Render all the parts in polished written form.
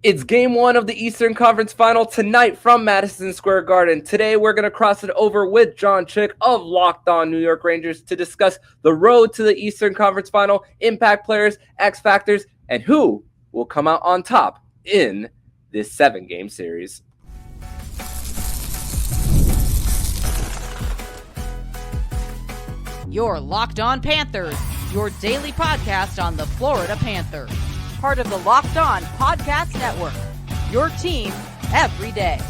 It's game one of the Eastern Conference Final tonight from Madison Square Garden. Today, we're going to cross it over with Jon Chik of Locked On New York Rangers to discuss the road to the Eastern Conference Final, impact players, X factors, and who will come out on top in this 7-game series. You're Locked On Panthers, your daily podcast on the Florida Panthers. Part of the Locked On Podcast Network, your team every day.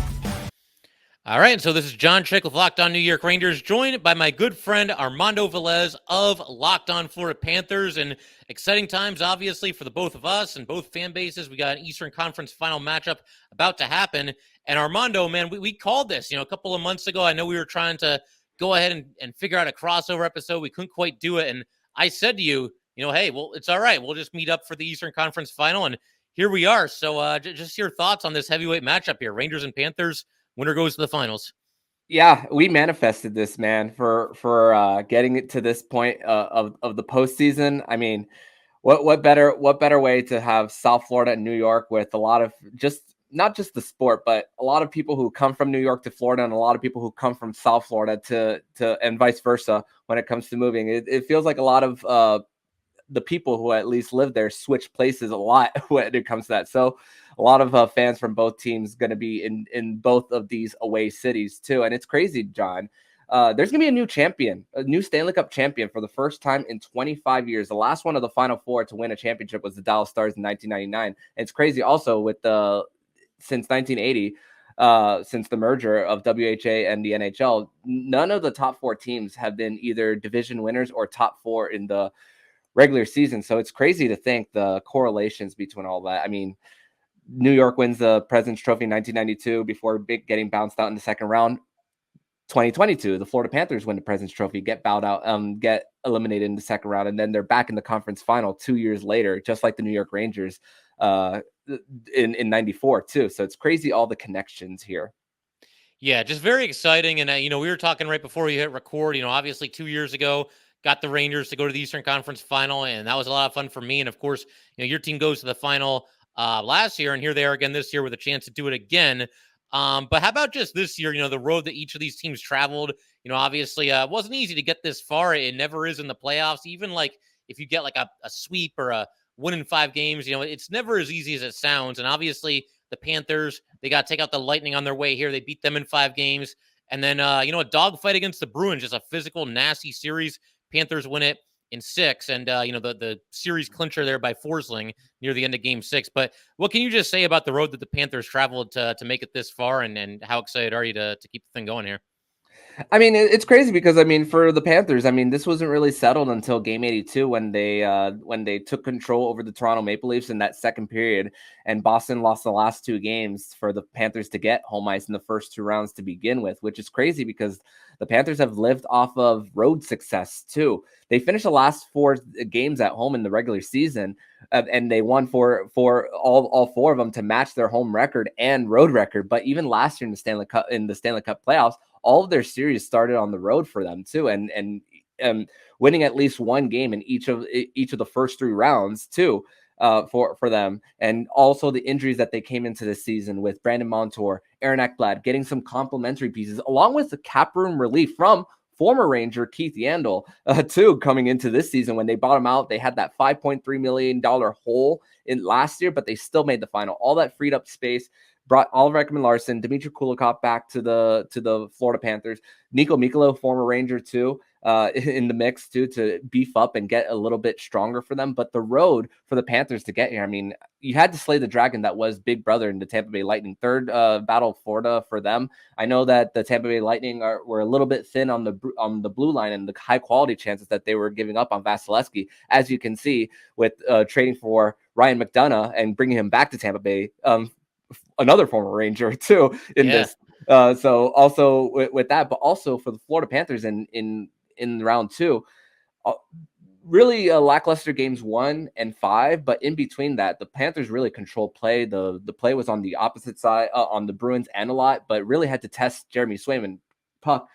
All right, so this is Jon Chik with Locked On New York Rangers, joined by my good friend Armando Velez of Locked On Florida Panthers. And exciting times, obviously, for the both of us and both fan bases. We got an Eastern Conference final matchup about to happen. And Armando, man, we called this, a couple of months ago. I know we were trying to go ahead and figure out a crossover episode. We couldn't quite do it. And I said to you, hey, well, it's all right. We'll just meet up for the Eastern Conference final. And here we are. So just your thoughts on this heavyweight matchup here, Rangers and Panthers. Winner goes to the finals. Yeah, we manifested this, man, for getting it to this point of the postseason. I mean, what better way to have South Florida and New York with a lot of not just the sport, but a lot of people who come from New York to Florida and a lot of people who come from South Florida to and vice versa when it comes to moving. It feels like a lot of the people who at least live there switch places a lot when it comes to that. So a lot of fans from both teams going to be in both of these away cities too. And it's crazy, John. There's going to be a new champion, a new Stanley Cup champion for the first time in 25 years. The last one of the Final Four to win a championship was the Dallas Stars in 1999. And it's crazy also with since 1980, since the merger of WHA and the NHL, none of the top four teams have been either division winners or top four in the regular season. So it's crazy to think the correlations between all that. I mean, New York wins the President's Trophy in 1992 before getting bounced out in the second round. 2022, the Florida Panthers win the President's Trophy, get bowed out, get eliminated in the second round, and then they're back in the conference final 2 years later, just like the New York Rangers in 94 too. So it's crazy all the connections here. Yeah, just very exciting. And we were talking right before you hit record. Obviously 2 years ago, got the Rangers to go to the Eastern Conference final, and that was a lot of fun for me. And of course, your team goes to the final last year, and here they are again this year with a chance to do it again. But how about just this year? The road that each of these teams traveled. Obviously, it wasn't easy to get this far. It never is in the playoffs. Even like if you get like a sweep or a win in 5 games, it's never as easy as it sounds. And obviously, the Panthers, they got to take out the Lightning on their way here. They beat them in 5 games. And then, a dogfight against the Bruins, just a physical, nasty series. Panthers win it in 6. And, the series clincher there by Forsling near the end of game 6. But what can you just say about the road that the Panthers traveled to make it this far? And how excited are you to keep the thing going here? I mean, it's crazy because for the Panthers, this wasn't really settled until game 82 when they took control over the Toronto Maple Leafs in that second period, and Boston lost the last 2 games for the Panthers to get home ice in the first 2 rounds to begin with, which is crazy because the Panthers have lived off of road success too. They finished the last 4 games at home in the regular season, and they won for all 4 of them to match their home record and road record. But even last year in the Stanley Cup playoffs, all of their series started on the road for them too, and winning at least 1 game in each of the first 3 rounds too, for them. And also the injuries that they came into this season with Brandon Montour, Aaron Ekblad, getting some complementary pieces, along with the cap room relief from former Ranger Keith Yandle, too, coming into this season. When they bought him out, they had that $5.3 million hole in last year, but they still made the final. All that freed up space brought Oliver Ekman-Larsson, Dmitry Kulikov back to the Florida Panthers. Nico Mikolo, former Ranger too, in the mix too, to beef up and get a little bit stronger for them. But the road for the Panthers to get here, you had to slay the dragon that was Big Brother in the Tampa Bay Lightning. Third battle of Florida for them. I know that the Tampa Bay Lightning were a little bit thin on the blue line and the high quality chances that they were giving up on Vasilevsky, as you can see with trading for Ryan McDonough and bringing him back to Tampa Bay. Another former Ranger too in this. So also with that, but also for the Florida Panthers in round 2, really lackluster games 1 and 5, but in between that, the Panthers really controlled play. The play was on the opposite side, on the Bruins and a lot, but really had to test Jeremy Swayman puck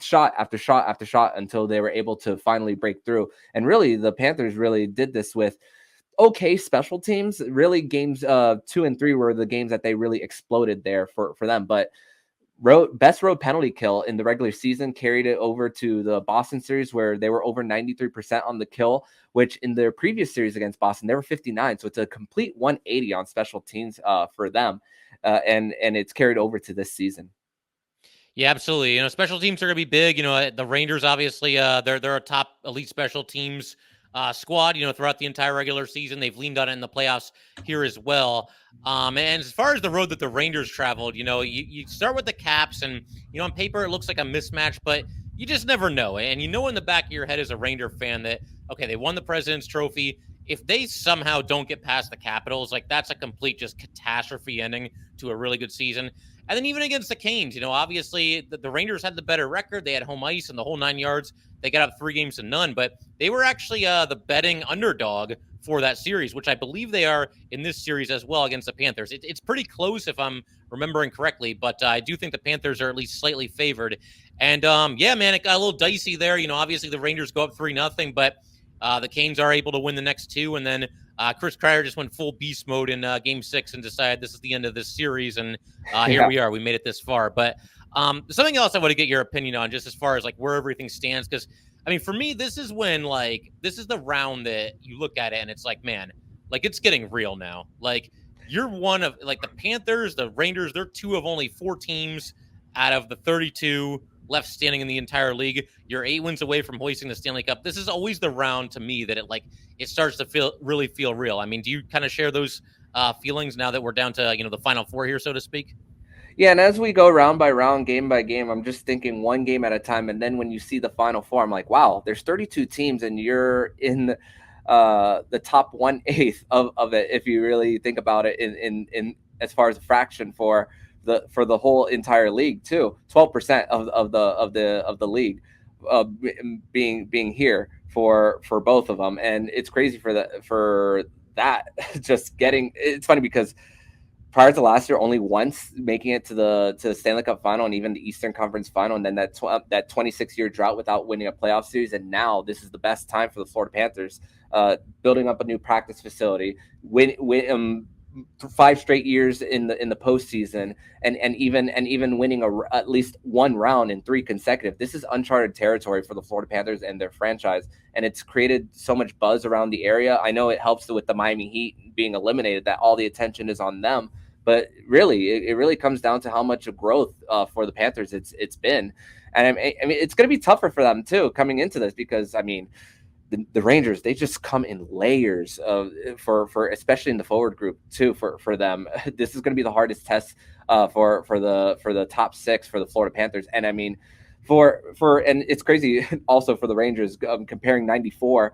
shot after shot after shot until they were able to finally break through. And really, the Panthers really did this with okay special teams. Really, games 2 and 3 were the games that they really exploded there for them. But best road penalty kill in the regular season carried it over to the Boston series, where they were over 93% on the kill, which in their previous series against Boston they were 59. So it's a complete 180 on special teams for them, and it's carried over to this season. Yeah, absolutely. Special teams are going to be big. The Rangers, obviously, they're a top elite special teams squad. Throughout the entire regular season, they've leaned on it in the playoffs here as well. And as far as the road that the Rangers traveled, you start with the Caps, and on paper it looks like a mismatch, but you just never know. And in the back of your head as a Ranger fan that okay, they won the President's Trophy. If they somehow don't get past the Capitals, like that's a complete just catastrophe ending to a really good season. And then even against the Canes, obviously the Rangers had the better record. They had home ice and the whole 9 yards. They got up 3-0, but they were actually the betting underdog for that series, which I believe they are in this series as well against the Panthers. It's pretty close if I'm remembering correctly, but I do think the Panthers are at least slightly favored. And yeah, man, it got a little dicey there. Obviously the Rangers go up 3-0, but the Canes are able to win the next two, and then Chris Kreider just went full beast mode in Game 6 and decided this is the end of this series, and here we are. We made it this far. But something else I want to get your opinion on, just as far as like where everything stands, because I mean, for me, this is when this is the round that you look at it and it's like, man, like it's getting real now. Like you're one of like the Panthers, the Rangers, they're two of only 4 teams out of the 32 left standing in the entire league. You're 8 wins away from hoisting the Stanley Cup. This is always the round to me that it starts to really feel real. I mean, do you kind of share those feelings now that we're down to the Final Four here, so to speak? Yeah, and as we go round by round, game by game, I'm just thinking one game at a time. And then when you see the Final Four, I'm like, wow, there's 32 teams, and you're in the top 1/8 of it, if you really think about it, in as far as a fraction for the whole entire league too. 12% of the league being here for both of them, and it's crazy for that. Just getting, it's funny because prior to last year, only once making it to the Stanley Cup final and even the Eastern Conference final, and then that 26-year drought without winning a playoff series. And now this is the best time for the Florida Panthers, building up a new practice facility, win 5 straight years in the postseason, and even winning at least one round in 3 consecutive. This is uncharted territory for the Florida Panthers and their franchise, and it's created so much buzz around the area. I know it helps with the Miami Heat being eliminated, that all the attention is on them, but really, it really comes down to how much of growth for the Panthers it's been. And I mean, it's going to be tougher for them too coming into this, because I mean, the Rangers, they just come in layers of for especially in the forward group too for them. This is going to be the hardest test for the top 6 for the Florida Panthers. And I mean, and it's crazy also for the Rangers, comparing 94.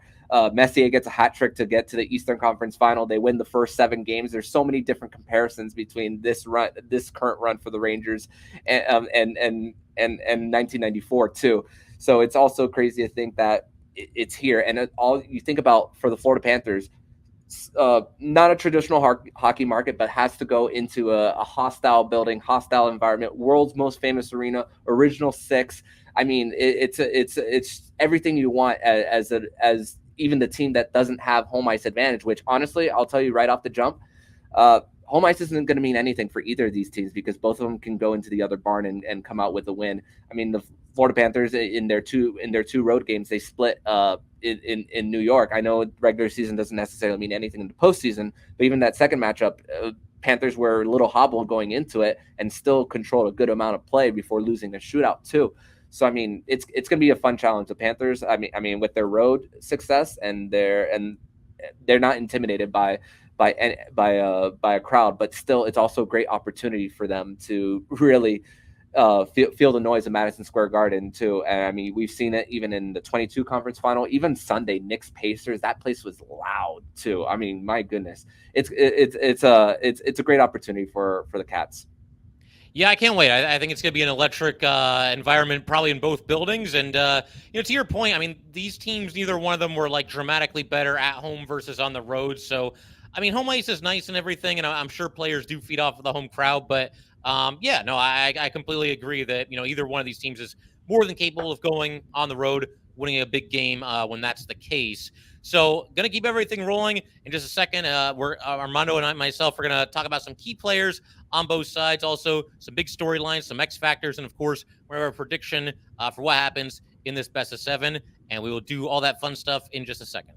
Messier gets a hat trick to get to the Eastern Conference final. They win the first 7 games. There's so many different comparisons between this current run for the Rangers and 1994 too. So it's also crazy to think that it's here. And all you think about for the Florida Panthers, not a traditional hockey market, but has to go into a hostile building, hostile environment, world's most famous arena, original 6. I mean, it's everything you want as even the team that doesn't have home ice advantage, which honestly, I'll tell you right off the jump, home ice isn't going to mean anything for either of these teams, because both of them can go into the other barn and come out with a win. I mean, the Florida Panthers in their two road games, they split in New York. I know regular season doesn't necessarily mean anything in the postseason, but even that second matchup, Panthers were a little hobbled going into it and still controlled a good amount of play before losing a shootout too. So I mean, it's going to be a fun challenge. The Panthers, I mean, with their road success, and they're not intimidated by a crowd, but still, it's also a great opportunity for them to really feel the noise of Madison Square Garden too. And I mean, we've seen it even in the 22 conference final, even Sunday, Knicks Pacers, that place was loud too. I mean, my goodness, it's a great opportunity for the Cats. Yeah, I can't wait. I think it's going to be an electric environment, probably in both buildings. And, to your point, I mean, these teams, neither one of them were like dramatically better at home versus on the road. So, I mean, home ice is nice and everything, and I'm sure players do feed off of the home crowd. But, I completely agree that, either one of these teams is more than capable of going on the road, winning a big game when that's the case. So, going to keep everything rolling in just a second. We're Armando and myself, we're going to talk about some key players on both sides, also some big storylines, some X factors, and of course, we have a prediction for what happens in this best of 7. And we will do all that fun stuff in just a second.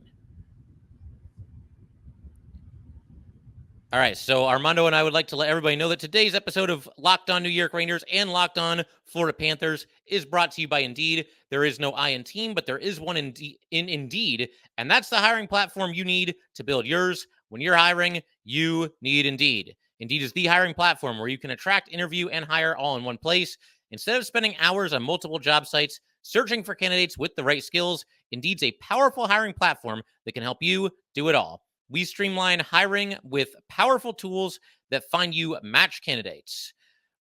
All right, so Armando and I would like to let everybody know that today's episode of Locked On New York Rangers and Locked On Florida Panthers is brought to you by Indeed. There is no I in team, but there is one in Indeed, and that's the hiring platform you need to build yours. When you're hiring, you need Indeed. Indeed is the hiring platform where you can attract, interview, and hire all in one place. Instead of spending hours on multiple job sites searching for candidates with the right skills, Indeed's a powerful hiring platform that can help you do it all. We streamline hiring with powerful tools that find you match candidates.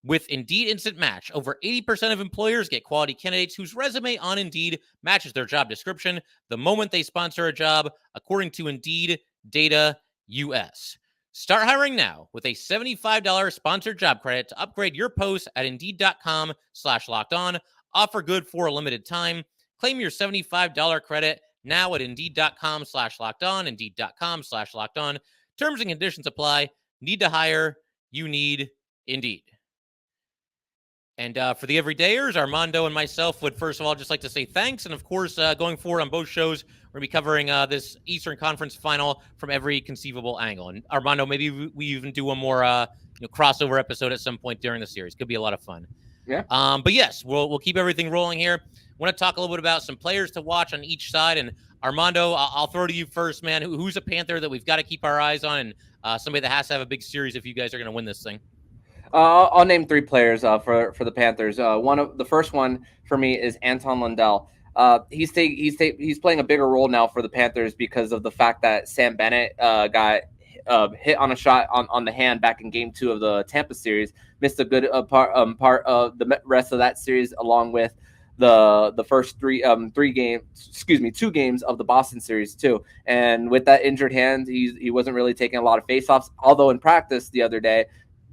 With Indeed Instant Match, over 80% of employers get quality candidates whose resume on Indeed matches their job description the moment they sponsor a job, according to Indeed Data US. Start hiring now with a $75 sponsored job credit to upgrade your post at Indeed.com/lockedon. Offer good for a limited time. Claim your $75 credit now at Indeed.com/lockedon, Indeed.com/lockedon. Terms and conditions apply. Need to hire? You need Indeed. And for the everydayers, Armando and myself would first of all just like to say thanks. And of course, going forward on both shows, we're going to be covering this Eastern Conference final from every conceivable angle. And Armando, maybe we even do one more crossover episode at some point during the series. Could be a lot of fun. Yeah. But yes, we'll keep everything rolling here. Want to talk a little bit about some players to watch on each side. And Armando, I'll throw to you first, man. Who's a Panther that we've got to keep our eyes on, and somebody that has to have a big series if you guys are going to win this thing? I'll name 3 players for the Panthers. The first one for me is Anton Lundell. He's playing a bigger role now for the Panthers because of the fact that Sam Bennett got hit on a shot on the hand back in Game 2 of the Tampa series. Missed a good part of the rest of that series, along with the first 2 games of the Boston series too. And with that injured hand, he wasn't really taking a lot of faceoffs. Although in practice the other day,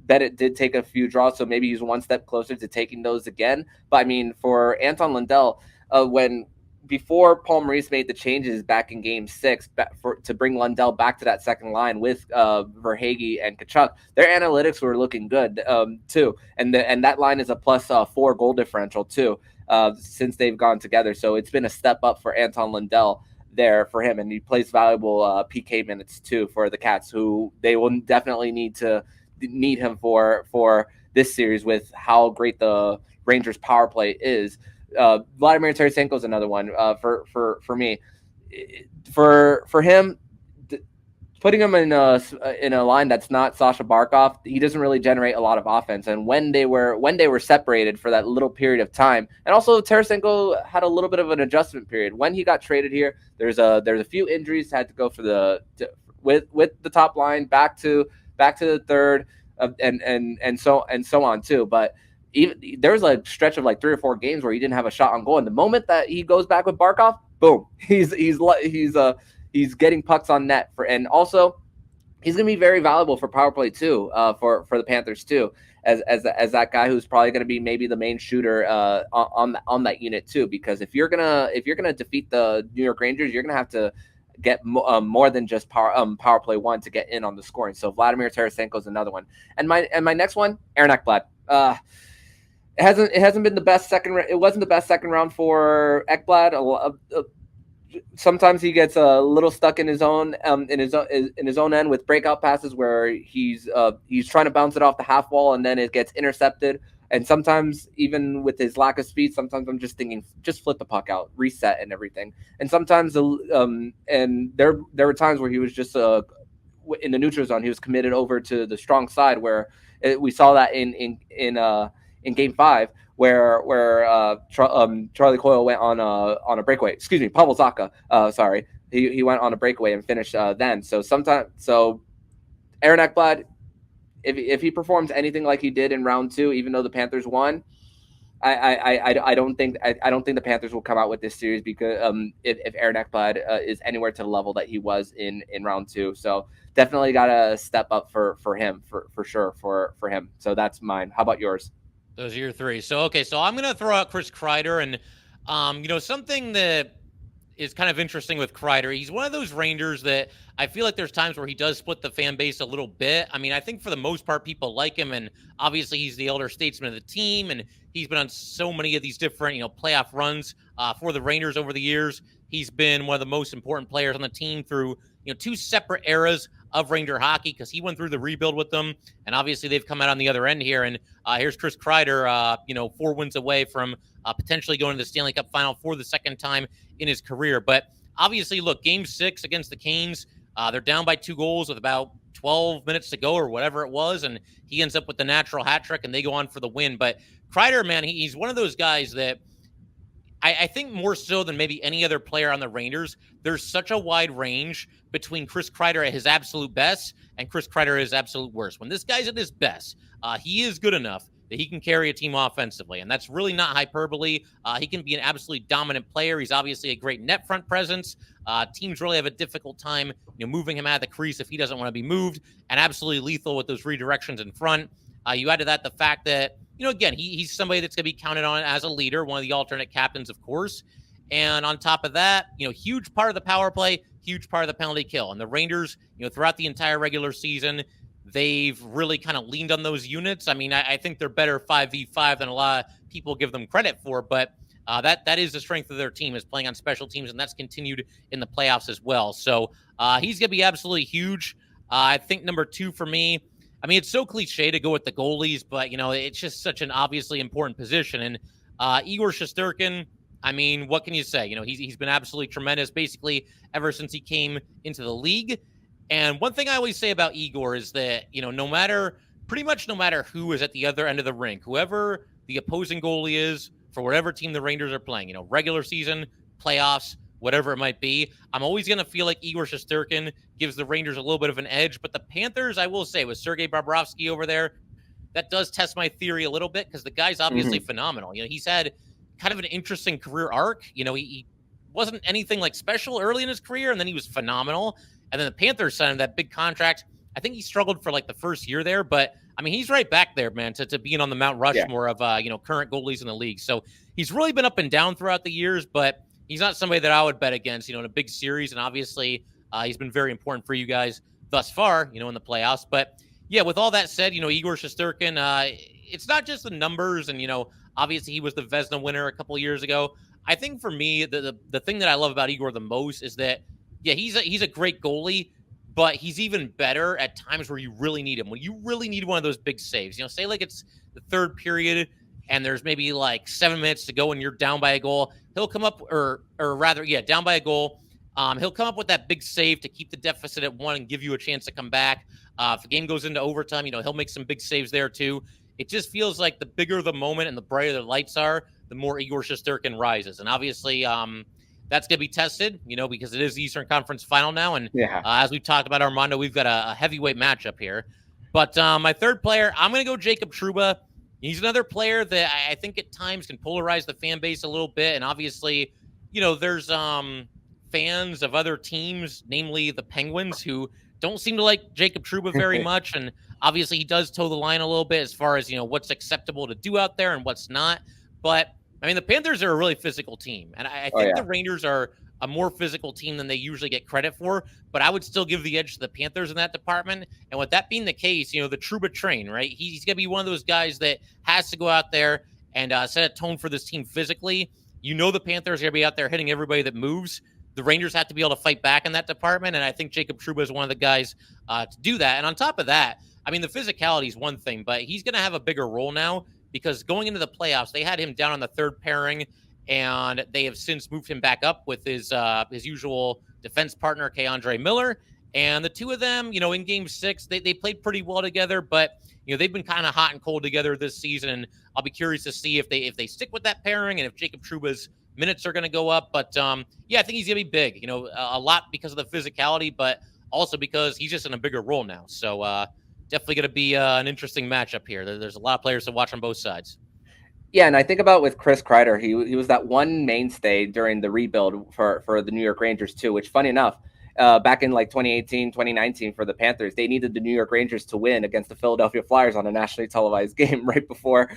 Bennett did take a few draws, so maybe he's one step closer to taking those again. But I mean, for Anton Lundell, before Paul Maurice made the changes back in Game 6 to bring Lundell back to that second line with Verhaeghe and Tkachuk, their analytics were looking good too, and that line is a plus 4 goal differential too since they've gone together. So it's been a step up for Anton Lundell there for him, and he plays valuable PK minutes too for the Cats, who they will definitely need him for this series with how great the Rangers power play is. Vladimir Tarasenko is another one for me. For him, putting him in a line that's not Sasha Barkov, he doesn't really generate a lot of offense. And when they were separated for that little period of time, and also Tarasenko had a little bit of an adjustment period when he got traded here. There's a few injuries, had to go for with the top line back to the third, and so on too. But even there was a stretch of like 3 or 4 games where he didn't have a shot on goal. And the moment that he goes back with Barkov, boom, he's getting pucks on net and also he's going to be very valuable for power play too, for the Panthers too, as that guy who's probably going to be maybe the main shooter on that unit too. Because if you're gonna defeat the New York Rangers, you're gonna have to get more than just power play 1 to get in on the scoring. So Vladimir Tarasenko is another one, and my next one, Aaron Ekblad. It hasn't been the best second. It wasn't the best second round for Ekblad. Sometimes he gets a little stuck in his own end with breakout passes where he's trying to bounce it off the half wall and then it gets intercepted. And sometimes even with his lack of speed, sometimes I'm just thinking, just flip the puck out, reset and everything. And sometimes and there were times where he was just in the neutral zone. He was committed over to the strong side where we saw that in Game 5 where Charlie Coyle went on a breakaway. Excuse me, Pavel Zacha. Sorry, he went on a breakaway and finished then. So Aaron Ekblad, if he performs anything like he did in round 2, even though the Panthers won, I don't think the Panthers will come out with this series because if Aaron Ekblad is anywhere to the level that he was in round 2. So definitely got to step up for him for sure for him. So that's mine. How about yours? Those are your 3. So I'm going to throw out Chris Kreider, and Something that is kind of interesting with Kreider. He's one of those Rangers that I feel like there's times where he does split the fan base a little bit. I mean, I think for the most part, people like him, and obviously he's the elder statesman of the team, and he's been on so many of these different, playoff runs for the Rangers over the years. He's been one of the most important players on the team through, two separate eras of Ranger hockey, because he went through the rebuild with them, and obviously they've come out on the other end here. And here's Chris Kreider, 4 wins away from potentially going to the Stanley Cup final for the second time in his career. But obviously, look, game 6 against the Canes, they're down by 2 goals with about 12 minutes to go or whatever it was, and he ends up with the natural hat trick, and they go on for the win. But Kreider, man, he's one of those guys that I think more so than maybe any other player on the Rangers, there's such a wide range between Chris Kreider at his absolute best and Chris Kreider at his absolute worst. When this guy's at his best, he is good enough that he can carry a team offensively, and that's really not hyperbole. He can be an absolutely dominant player. He's obviously a great net front presence. Teams really have a difficult time, moving him out of the crease if he doesn't want to be moved, and absolutely lethal with those redirections in front. You add to that the fact that, again, he's somebody that's going to be counted on as a leader, one of the alternate captains, of course. And on top of that, huge part of the power play, huge part of the penalty kill. And the Rangers, throughout the entire regular season, they've really kind of leaned on those units. I mean, I think they're better 5v5 than a lot of people give them credit for, but that is the strength of their team, is playing on special teams, and that's continued in the playoffs as well. So he's going to be absolutely huge. I think number 2 for me, I mean, it's so cliche to go with the goalies, but, it's just such an obviously important position. And Igor Shesterkin, I mean, what can you say? He's been absolutely tremendous basically ever since he came into the league. And one thing I always say about Igor is that, pretty much no matter who is at the other end of the rink, whoever the opposing goalie is for whatever team the Rangers are playing, regular season, playoffs, whatever it might be, I'm always going to feel like Igor Shesterkin gives the Rangers a little bit of an edge. But the Panthers, I will say, with Sergei Bobrovsky over there, that does test my theory a little bit, because the guy's obviously phenomenal. He's had kind of an interesting career arc. He wasn't anything like special early in his career, and then he was phenomenal. And then the Panthers signed him that big contract. I think he struggled for like the first year there, but I mean, he's right back there, man, to being on the Mount Rushmore of, current goalies in the league. So he's really been up and down throughout the years, but he's not somebody that I would bet against, in a big series. And obviously he's been very important for you guys thus far, in the playoffs. But yeah, with all that said, Igor Shesterkin, it's not just the numbers. And, obviously he was the Vezina winner a couple of years ago. I think for me, the thing that I love about Igor the most is that, yeah, he's a great goalie, but he's even better at times where you really need him. When you really need one of those big saves, say like it's the third period and there's maybe like 7 minutes to go and you're down by a goal, he'll come up, or rather, down by a goal. He'll come up with that big save to keep the deficit at 1 and give you a chance to come back. If the game goes into overtime, he'll make some big saves there too. It just feels like the bigger the moment and the brighter the lights are, the more Igor Shesterkin rises. And obviously, that's going to be tested, because it is the Eastern Conference Final now. And as we've talked about, Armando, we've got a heavyweight matchup here. But my third player, I'm going to go Jacob Trouba. He's another player that I think at times can polarize the fan base a little bit. And obviously, there's fans of other teams, namely the Penguins, who don't seem to like Jacob Trouba very much. And obviously he does toe the line a little bit as far as, what's acceptable to do out there and what's not. But I mean, the Panthers are a really physical team. And I think the Rangers are a more physical team than they usually get credit for, but I would still give the edge to the Panthers in that department. And with that being the case, the Trouba train, right? He's going to be one of those guys that has to go out there and set a tone for this team physically. The Panthers are going to be out there hitting everybody that moves. The Rangers have to be able to fight back in that department, and I think Jacob Trouba is one of the guys to do that. And on top of that, I mean, the physicality is one thing, but he's going to have a bigger role now, because going into the playoffs, they had him down on the third pairing, and they have since moved him back up with his usual defense partner, K'Andre Miller. And the two of them, in Game 6, they played pretty well together, but they've been kind of hot and cold together this season. And I'll be curious to see if they stick with that pairing and if Jacob Trouba's minutes are going to go up. But I think he's going to be big. A lot because of the physicality, but also because he's just in a bigger role now. So definitely going to be an interesting matchup here. There's a lot of players to watch on both sides. Yeah, and I think about with Chris Kreider, he was that one mainstay during the rebuild for the New York Rangers too, which funny enough, back in like 2018, 2019 for the Panthers, they needed the New York Rangers to win against the Philadelphia Flyers on a nationally televised game right before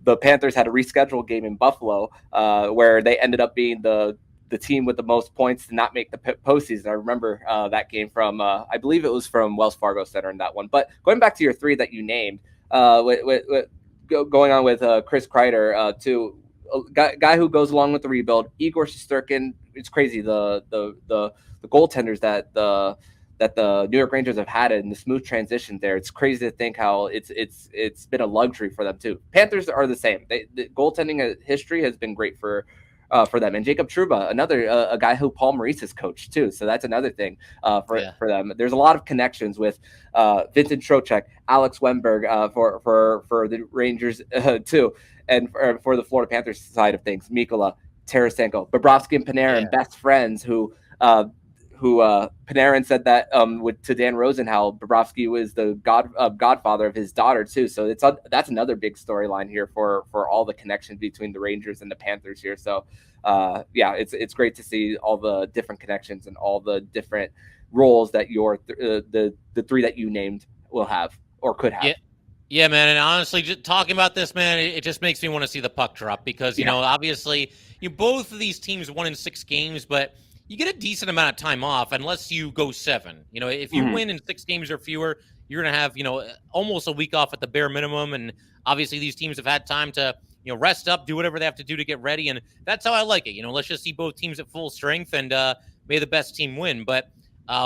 the Panthers had a rescheduled game in Buffalo where they ended up being the team with the most points to not make the postseason. I remember that game from, I believe it was from Wells Fargo Center in that one. But going back to your three that you named, going on with Chris Kreider too, guy who goes along with the rebuild, Igor Shesterkin. It's crazy the goaltenders that the New York Rangers have had in the smooth transition there. It's crazy to think how it's been a luxury for them too. Panthers are the same. The goaltending history has been great for them. And Jacob Trouba, another a guy who Paul Maurice has coached too. So that's another thing for them. There's a lot of connections with Vincent Trocheck, Alex Wennberg for the Rangers too, and for the Florida Panthers side of things, Mikkola, Tarasenko, Bobrovsky, and Panarin, best friends who Panarin said that to Dan Rosen how Bobrovsky was the godfather of his daughter too. So that's another big storyline here for all the connections between the Rangers and the Panthers here. So it's great to see all the different connections and all the different roles that the three that you named will have or could have. Yeah, man. And honestly, just talking about this, man, it just makes me want to see the puck drop because, you know, obviously both of these teams won in 6 games, but you get a decent amount of time off unless you go 7. You know, if you win in 6 games or fewer, you're going to have, almost a week off at the bare minimum. And obviously these teams have had time to, rest up, do whatever they have to do to get ready. And that's how I like it. Let's just see both teams at full strength and may the best team win. But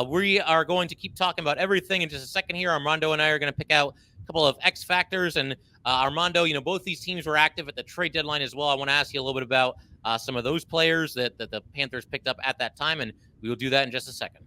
we are going to keep talking about everything in just a second here. Armando and I are going to pick out a couple of X factors. And Armando, both these teams were active at the trade deadline as well. I want to ask you a little bit about some of those players that the Panthers picked up at that time, and we will do that in just a second.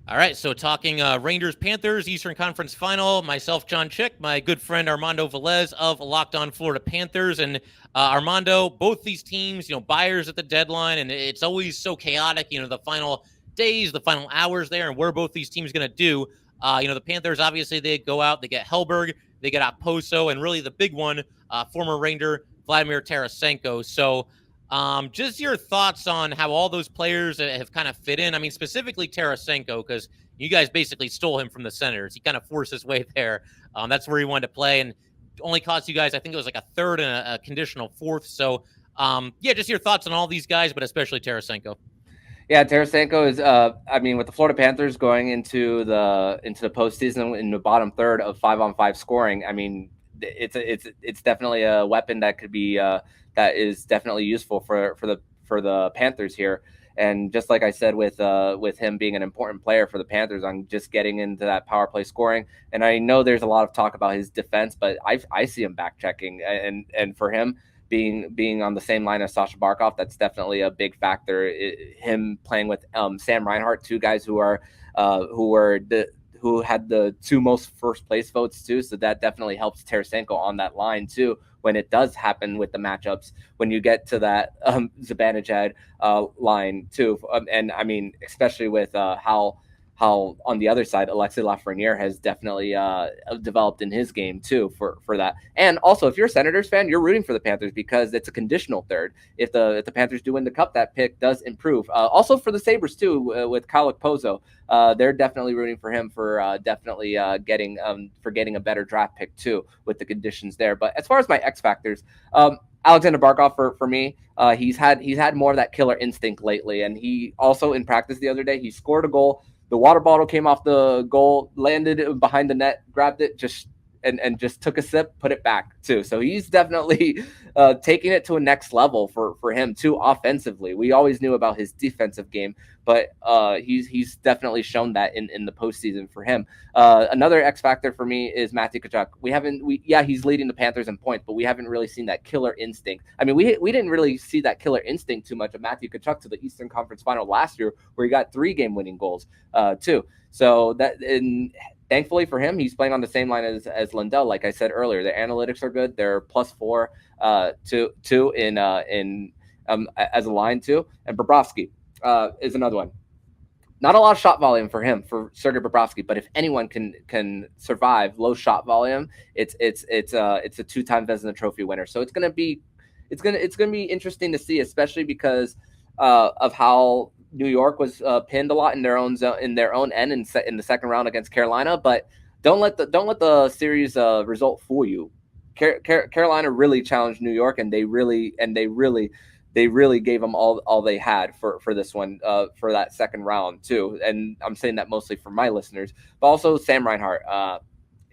All right, so talking Rangers-Panthers, Eastern Conference Final, myself, Jon Chik, my good friend Armando Velez of Locked On Florida Panthers. And Armando, both these teams, buyers at the deadline, and it's always so chaotic, the final days, the final hours there, and what are both these teams going to do? The Panthers, obviously, they go out, they get Hellberg, they get Okposo, and really the big one, former Ranger Vladimir Tarasenko. So just your thoughts on how all those players have kind of fit in. I mean, specifically Tarasenko, because you guys basically stole him from the Senators. He kind of forced his way there. That's where he wanted to play, and only cost you guys, I think it was like a 3rd and a conditional 4th. So, just your thoughts on all these guys, but especially Tarasenko. Yeah, Tarasenko is. With the Florida Panthers going into the postseason in the bottom third of 5-on-5 scoring, I mean, it's definitely a weapon that could be that is definitely useful for the Panthers here. And just like I said, with him being an important player for the Panthers on just getting into that power play scoring. And I know there's a lot of talk about his defense, but I see him back checking, and for him being on the same line as Sasha Barkov, that's definitely a big factor. Him playing with Sam Reinhart, 2 guys who had the 2 most first place votes too. So that definitely helps Tarasenko on that line too, when it does happen with the matchups, when you get to that Zibanejad line too. And I mean, especially with how on the other side, Alexis Lafreniere has definitely developed in his game too for that. And also, if you're a Senators fan, you're rooting for the Panthers because it's a conditional 3rd. If the Panthers do win the Cup, that pick does improve. Also for the Sabres too, with Kyle Okposo, they're definitely rooting for him for getting a better draft pick too with the conditions there. But as far as my X factors, Alexander Barkov for me, he's had more of that killer instinct lately, and he also in practice the other day he scored a goal. The water bottle came off the goal, landed behind the net, grabbed it, just took a sip, put it back too. So he's definitely taking it to a next level for him too offensively. We always knew about his defensive game, but he's definitely shown that in the postseason for him. Another X factor for me is Matthew Tkachuk. He's leading the Panthers in points, but we haven't really seen that killer instinct. I mean, we didn't really see that killer instinct too much of Matthew Tkachuk to the Eastern Conference Final last year, where he got 3 game-winning goals too. So thankfully for him, he's playing on the same line as Lindell. Like I said earlier, their analytics are good. They're +4 in as a line too. And Bobrovsky is another one. Not a lot of shot volume for him, for Sergei Bobrovsky, but if anyone can survive low shot volume, it's a 2-time Vezina Trophy winner. So it's gonna be interesting to see, especially because of how New York was pinned a lot in their own zone, in their own end in the second round against Carolina. But don't let the series result fool you. Carolina really challenged New York, and they really gave them all they had for this one, for that second round too. And I'm saying that mostly for my listeners, but also Sam Reinhart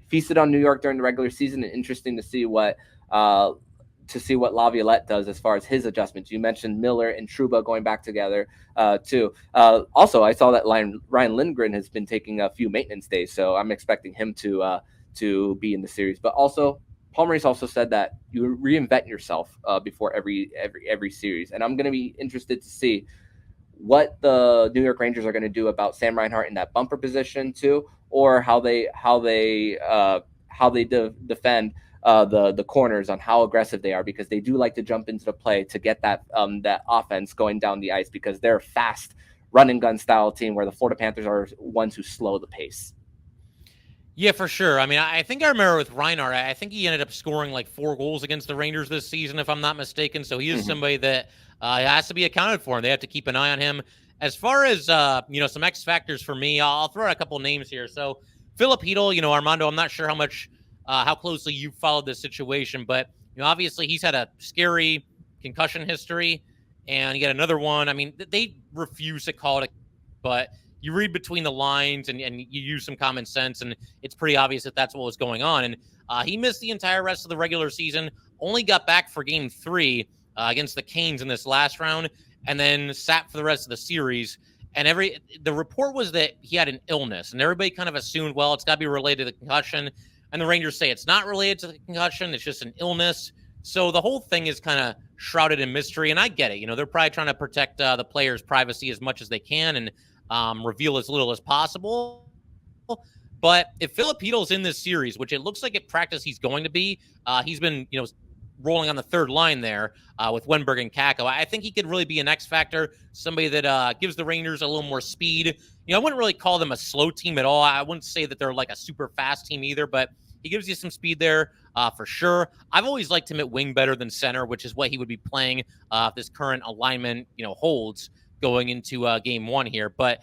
feasted on New York during the regular season, and interesting to see what Laviolette does as far as his adjustments. You mentioned Miller and Trouba going back together too. Also, I saw that Ryan Lindgren has been taking a few maintenance days, so I'm expecting him to be in the series. But also, Paul Maurice also said that you reinvent yourself before every series, and I'm going to be interested to see what the New York Rangers are going to do about Sam Reinhart in that bumper position too, or how they defend the corners, on how aggressive they are, because they do like to jump into the play to get that offense going down the ice, because they're a fast run and gun style team, where the Florida Panthers are ones who slow the pace. Yeah, for sure. I mean, I think I remember with Reinhart, I think he ended up scoring like 4 goals against the Rangers this season, if I'm not mistaken. So he is somebody that has to be accounted for, and they have to keep an eye on him. As far as, some X factors for me, I'll throw out a couple of names here. So Philip Hedl, Armando, I'm not sure how closely you followed this situation, but, obviously he's had a scary concussion history, and he had another one. I mean, they refuse to call it, but you read between the lines and you use some common sense, and it's pretty obvious that that's what was going on. And he missed the entire rest of the regular season, only got back for game 3 against the Canes in this last round, and then sat for the rest of the series. And the report was that he had an illness, and everybody kind of assumed, well, it's got to be related to the concussion. And the Rangers say it's not related to the concussion, it's just an illness. So the whole thing is kind of shrouded in mystery, and I get it. They're probably trying to protect the players' privacy as much as they can, and reveal as little as possible. But if Philip Hedl's in this series, which it looks like at practice he's going to be, he's been, rolling on the third line there with Wenberg and Kakko. I think he could really be an X factor, somebody that gives the Rangers a little more speed. I wouldn't really call them a slow team at all. I wouldn't say that they're like a super fast team either, but he gives you some speed there for sure. I've always liked him at wing better than center, which is what he would be playing if this current alignment, holds going into game 1 here. But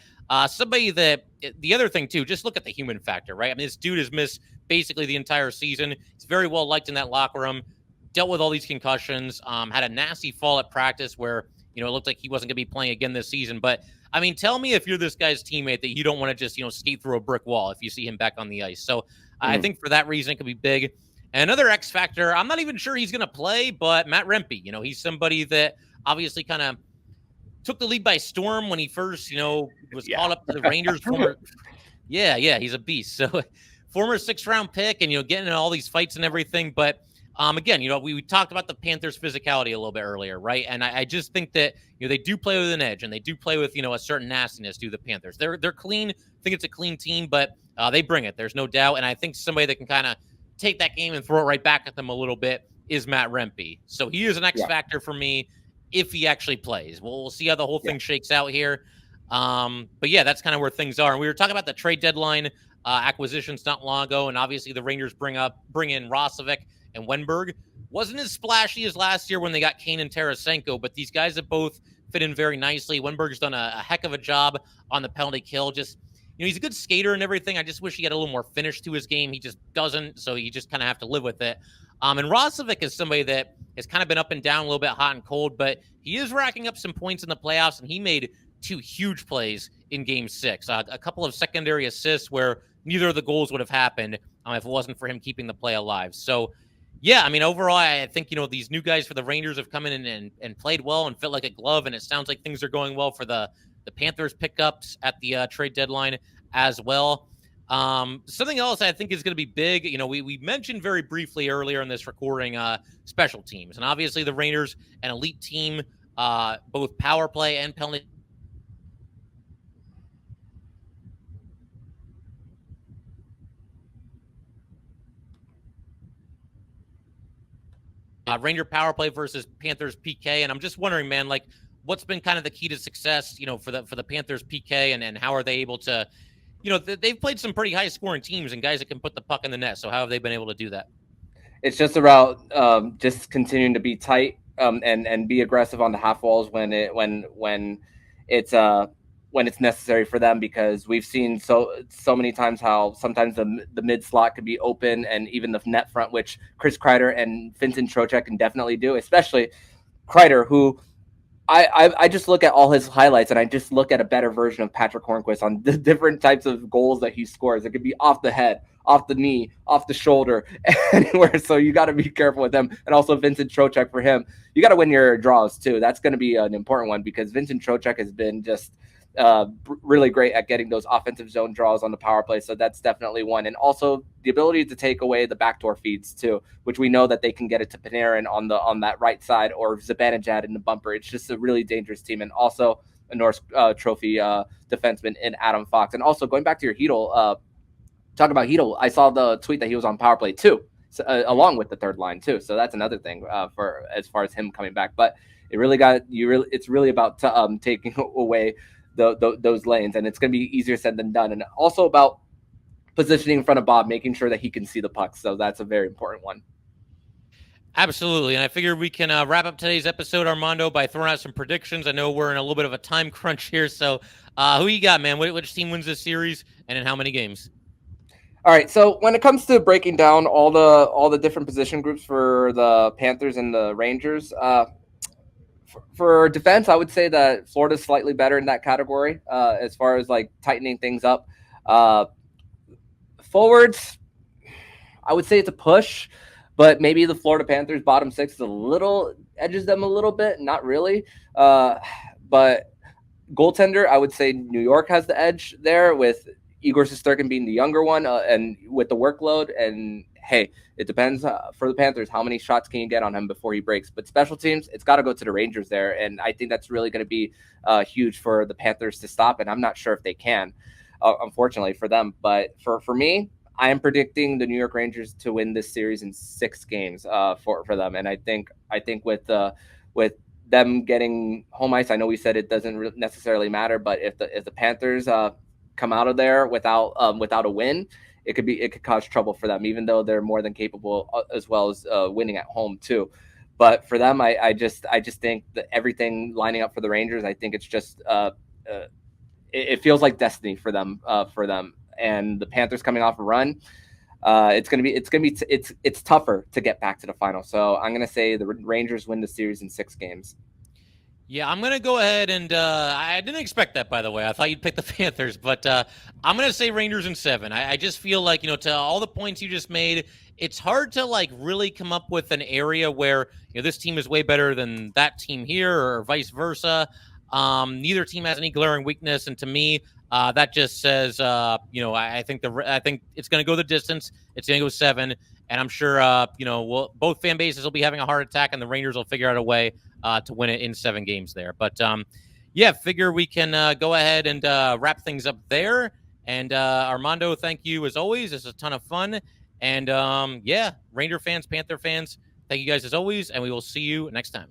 somebody that, the other thing too, just look at the human factor, right? I mean, this dude has missed basically the entire season. He's very well liked in that locker room, dealt with all these concussions, had a nasty fall at practice where, it looked like he wasn't going to be playing again this season. But I mean, tell me if you're this guy's teammate that you don't want to just, skate through a brick wall if you see him back on the ice. So I think for that reason, it could be big. And another X factor, I'm not even sure he's going to play, but Matt Rempe, he's somebody that obviously kind of took the league by storm when he first, was called up to the Rangers. He's a beast. So former 6th round pick, and, getting in all these fights and everything. But again, we talked about the Panthers' physicality a little bit earlier, right? And I just think that, they do play with an edge, and they do play with, a certain nastiness to the Panthers. They're clean. I think it's a clean team, but they bring it. There's no doubt. And I think somebody that can kind of take that game and throw it right back at them a little bit is Matt Rempe. So he is an X factor for me if he actually plays. We'll see how the whole thing shakes out here. But yeah, that's kind of where things are. And we were talking about the trade deadline acquisitions not long ago, and obviously the Rangers bring in Roslovic and Wenberg. Wasn't as splashy as last year when they got Kane and Tarasenko, but these guys have both fit in very nicely. Wenberg's done a heck of a job on the penalty kill. Just, he's a good skater and everything. I just wish he had a little more finish to his game. He just doesn't, so you just kind of have to live with it. And Roslovic is somebody that has kind of been up and down, a little bit hot and cold, but he is racking up some points in the playoffs, and he made 2 huge plays in Game 6. A couple of secondary assists where neither of the goals would have happened if it wasn't for him keeping the play alive. So, yeah, I mean, overall, I think, these new guys for the Rangers have come in and played well and fit like a glove, and it sounds like things are going well for the Panthers pickups at the trade deadline as well. Something else I think is going to be big. We mentioned very briefly earlier in this recording, special teams, and obviously the Rangers, an elite team, both power play and penalty. Ranger power play versus Panthers PK, and I'm just wondering, man, like, what's been kind of the key to success, for the Panthers PK, and how are they able to, they've played some pretty high scoring teams and guys that can put the puck in the net. So how have they been able to do that? It's just about just continuing to be tight and be aggressive on the half walls when when it's necessary for them, because we've seen so many times how sometimes the mid slot could be open, and even the net front, which Chris Kreider and Vincent Trocheck can definitely do, especially Kreider, who I just look at all his highlights and I just look at a better version of Patrick Hornquist on the different types of goals that he scores. It could be off the head, off the knee, off the shoulder, anywhere. So you got to be careful with him. And also Vincent Trocheck, for him, you got to win your draws too. That's going to be an important one, because Vincent Trocheck has been just really great at getting those offensive zone draws on the power play. So that's definitely one. And also the ability to take away the backdoor feeds too, which we know that they can get it to Panarin on that right side, or Zibanejad in the bumper. It's just a really dangerous team. And also a Norris Trophy defenseman in Adam Fox. And also going back to your Hedl, talk about Hedl, I saw the tweet that he was on power play too, along with the third line too. So that's another thing for as far as him coming back. But it really it's really about taking away those lanes, and it's going to be easier said than done. And also about positioning in front of Bob, making sure that he can see the puck. So that's a very important one. Absolutely. And I figure we can wrap up today's episode, Armando, by throwing out some predictions. I know we're in a little bit of a time crunch here. So who you got, man? Which team wins this series, and in how many games? All right. So when it comes to breaking down all the different position groups for the Panthers and the Rangers, for defense, I would say that Florida's slightly better in that category as far as like tightening things up. Forwards, I would say it's a push, but maybe the Florida Panthers bottom six edges them a little bit. Not really. But goaltender, I would say New York has the edge there, with Igor Shesterkin being the younger one and with the workload. And hey, it depends for the Panthers, how many shots can you get on him before he breaks. But special teams, it's got to go to the Rangers there. And I think that's really going to be huge for the Panthers to stop. And I'm not sure if they can, unfortunately for them. But for me, I am predicting the New York Rangers to win this series in 6 games for them. And I think with them getting home ice, I know we said it doesn't necessarily matter, but if the Panthers come out of there without a win, it could cause trouble for them, even though they're more than capable as well as winning at home too. But for them, I just think that everything lining up for the Rangers, I think it's just it feels like destiny for them. And the Panthers coming off a run, it's tougher to get back to the final. So I'm gonna say the Rangers win the series in 6 games. Yeah, I'm going to go ahead and I didn't expect that, by the way. I thought you'd pick the Panthers, but I'm going to say Rangers in 7. I just feel like, to all the points you just made, it's hard to like really come up with an area where, this team is way better than that team here or vice versa. Neither team has any glaring weakness. And to me, that just says, I think it's going to go the distance. It's going to go 7. And I'm sure, both fan bases will be having a heart attack, and the Rangers will figure out a way to win it in 7 games there. But, figure we can go ahead and wrap things up there. And Armando, thank you as always. It's a ton of fun. And, Ranger fans, Panther fans, thank you guys as always, and we will see you next time.